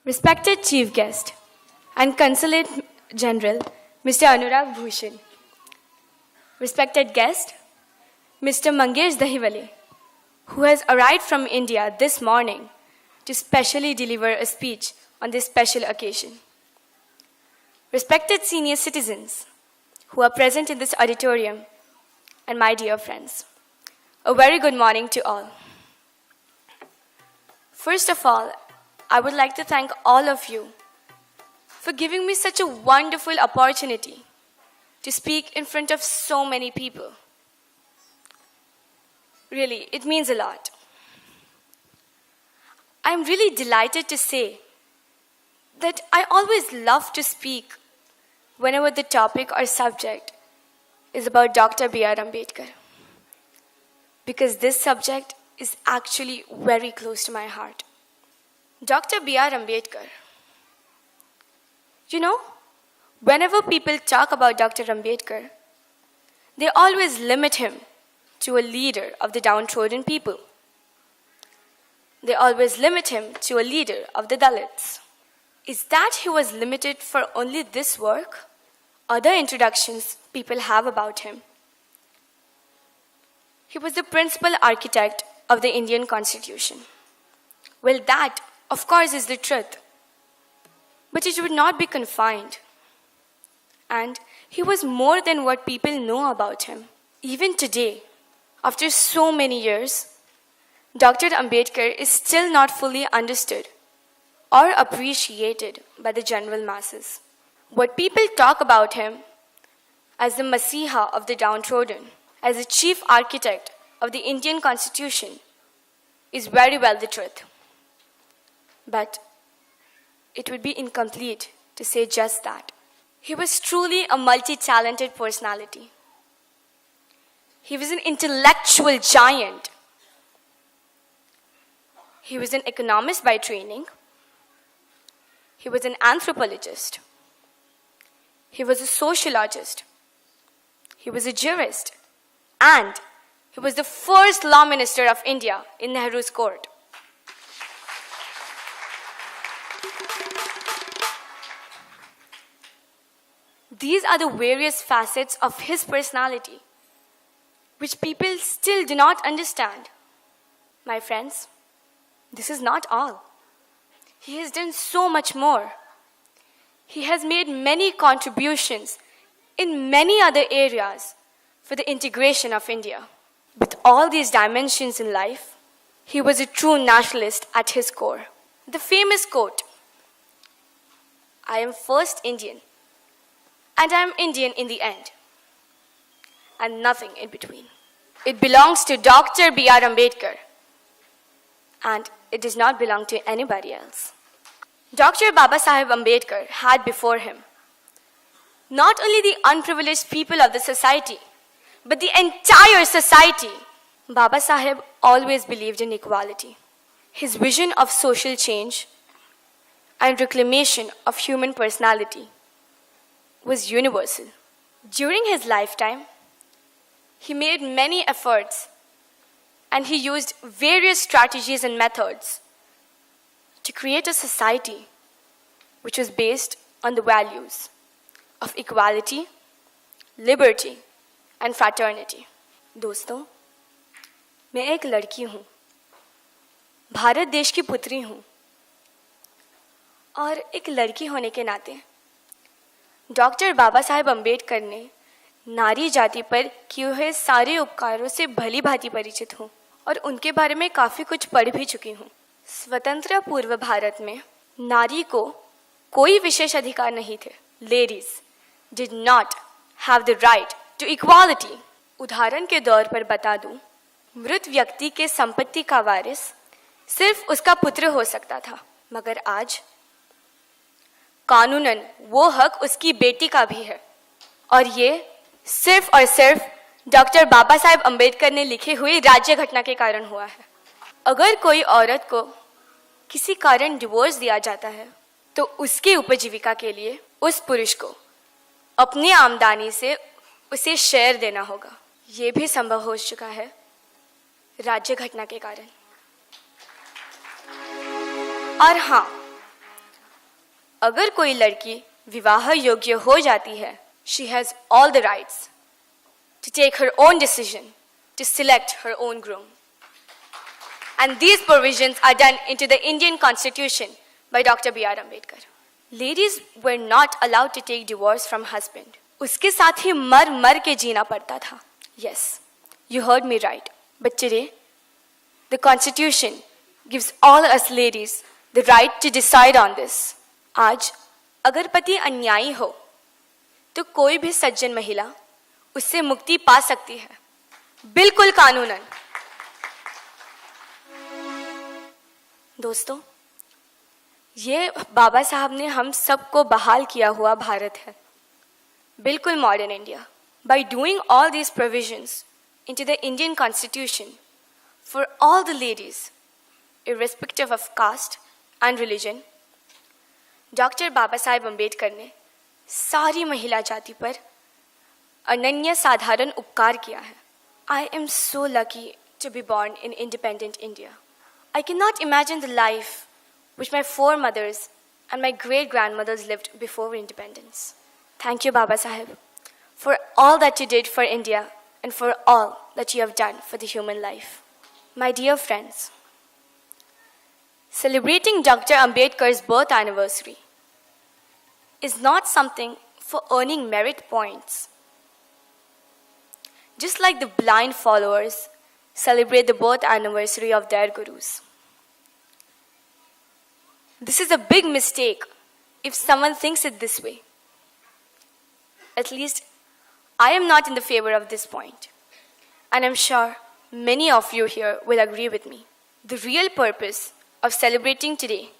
Respected Chief Guest and Consulate General, Mr. Anurag Bhushan. Respected guest, Mr. Mangesh Dahiwale, who has arrived from India this morning to specially deliver a speech on this special occasion. Respected senior citizens who are present in this auditorium, and my dear friends, a very good morning to all. First of all, I would like to thank all of you for giving me such a wonderful opportunity to speak in front of so many people. Really, it means a lot. I'm really delighted to say that I always love to speak whenever the topic or subject is about Dr. B R Ambadkar, because this subject is actually very close to my heart. Dr. B R Ambadkar. You know, whenever people talk about Dr. Ambadkar, they always limit him to a leader of the downtrodden people. They always limit him to a leader of the Dalits. Is that he was limited for only this work? Other introductions people have about him. He was the principal architect of the Indian Constitution. Well, that, of course, is the truth. But it would not be confined. And he was more than what people know about him. Even today, after so many years, Dr. Ambadkar is still not fully understood or appreciated by the general masses. What people talk about him as the Masiha of the downtrodden, as the chief architect of the Indian Constitution, is very well the truth. But it would be incomplete to say just that. He was truly a multi-talented personality. He was an intellectual giant. He was an economist by training. He was an anthropologist. He was a sociologist. He was a jurist. And he was the first law minister of India in Nehru's court. These are the various facets of his personality, which people still do not understand. My friends, this is not all. He has done so much more. He has made many contributions in many other areas for the integration of India. With all these dimensions in life, he was a true nationalist at his core. The famous quote, "I am first Indian, and I am Indian in the end, and nothing in between." It belongs to Dr. B R Ambadkar, and it does not belong to anybody else. Dr. Baba Saheb Ambadkar had before him not only the unprivileged people of the society, but the entire society. Baba Saheb always believed in equality. His vision of social change and reclamation of human personality was universal. During his lifetime, he made many efforts and he used various strategies and methods to create a society which was based on the values of equality, liberty, and fraternity. दोस्तों, मैं एक लड़की हूँ, भारत देश की पुत्री हूँ, और एक लड़की होने के नाते डॉक्टर बाबा साहेब अम्बेडकर ने नारी जाति पर किए हुए सारे उपकारों से भली भांति परिचित हूँ और उनके बारे में काफ़ी कुछ पढ़ भी चुकी हूँ। स्वतंत्र पूर्व भारत में नारी को कोई विशेष अधिकार नहीं थे. Ladies did not have the right to equality. उदाहरण के तौर पर बता दूं, मृत व्यक्ति के संपत्ति का वारिस सिर्फ उसका पुत्र हो सकता था, मगर आज कानूनन वो हक उसकी बेटी का भी है, और ये सिर्फ और सिर्फ डॉक्टर बाबा साहेब अम्बेडकर ने लिखी हुई राज्य घटना के कारण हुआ है. अगर कोई औरत को किसी कारण डिवोर्स दिया जाता है तो उसकी उपजीविका के लिए उस पुरुष को अपनी आमदनी से उसे शेयर देना होगा. ये भी संभव हो चुका है राज्य घटना के कारण. और हाँ, अगर कोई लड़की विवाह योग्य हो जाती है, she has all the rights to take her own decision to select her own groom. And these provisions are done into the Indian Constitution by Dr. B R Ambadkar. Ladies were not allowed to take divorce from husband. उसके साथ ही मर मर के जीना पड़ता था. Yes, you heard me right. But today, the Constitution gives all us ladies the right to decide on this. आज अगर पति अन्यायी हो तो कोई भी सज्जन महिला उससे मुक्ति पा सकती है, बिल्कुल कानूनन. दोस्तों, ये बाबा साहब ने हम सबको बहाल किया हुआ भारत है, बिल्कुल modern India. By doing all these provisions into the Indian Constitution for all the ladies, irrespective of caste and religion, doctor Baba Saheb Ambedkar ने सारी महिला जाति पर अनन्य साधारण उपकार किया है. I am so lucky to be born in independent India. I cannot imagine the life which my foremothers and my great-grandmothers lived before independence. Thank you, Baba Sahib, for all that you did for India and for all that you have done for the human life. My dear friends, celebrating Dr. Ambedkar's birth anniversary is not something for earning merit points. Just like the blind followers celebrate the birth anniversary of their gurus. This is a big mistake if someone thinks it this way. At least, I am not in the favor of this point, and I'm sure many of you here will agree with me. The real purpose of celebrating today,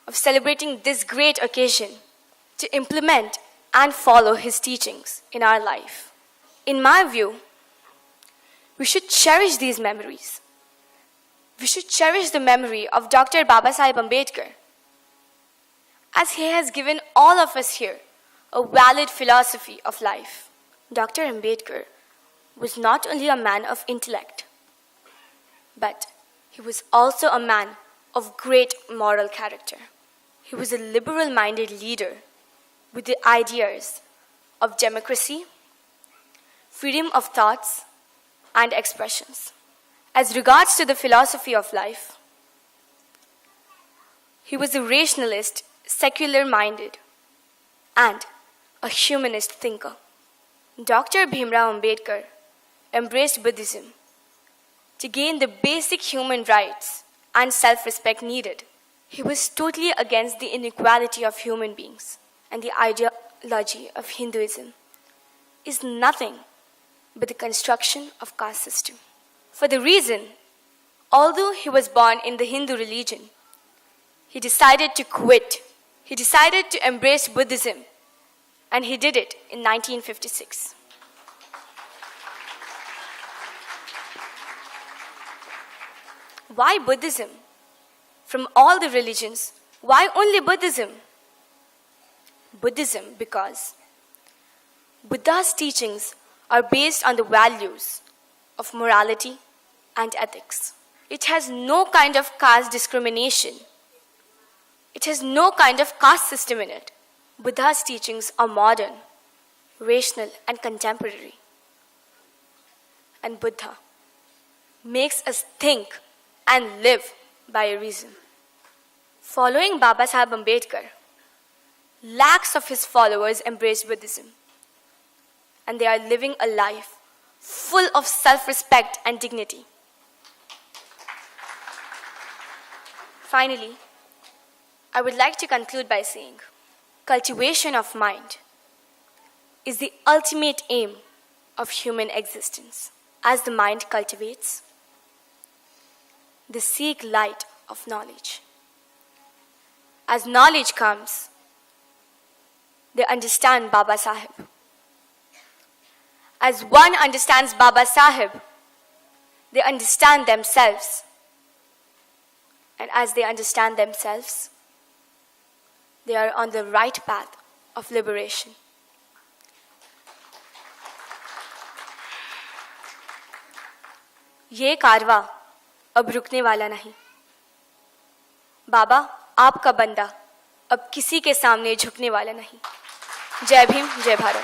of celebrating this great occasion, to implement and follow his teachings in our life. In my view, we should cherish these memories. We should cherish the memory of Dr. Baba Sahib Ambedkar, as he has given all of us here a valid philosophy of life. Dr. Ambedkar was not only a man of intellect, but he was also a man of great moral character. He was a liberal-minded leader with the ideas of democracy, freedom of thoughts and expressions. As regards to the philosophy of life, he was a rationalist, secular-minded, and a humanist thinker. Dr. Bhimrao Ambedkar embraced Buddhism to gain the basic human rights and self-respect needed. He was totally against the inequality of human beings, and the ideology of Hinduism is nothing but the construction of caste system. For the reason, although he was born in the Hindu religion, he decided to quit. He decided to embrace Buddhism, and he did it in 1956. Why Buddhism? From all the religions, why only Buddhism? Buddhism because Buddha's teachings are based on the values of morality and ethics. It has no kind of caste discrimination. It has no kind of caste system in it. Buddha's teachings are modern, rational, and contemporary. And Buddha makes us think and live by a reason. Following Baba Sahib Ambedkar, lakhs of his followers embraced Buddhism, and they are living a life full of self-respect and dignity. Finally, I would like to conclude by saying, cultivation of mind is the ultimate aim of human existence. As the mind cultivates, they seek light of knowledge. As knowledge comes, they understand Baba Sahib. As one understands Baba Sahib, they understand themselves. And as they understand themselves, they are on the right path of liberation. ये कारवा अब रुकने वाला नहीं. बाबा आपका बंदा अब किसी के सामने झुकने वाला नहीं। जय भीम, जय भारत।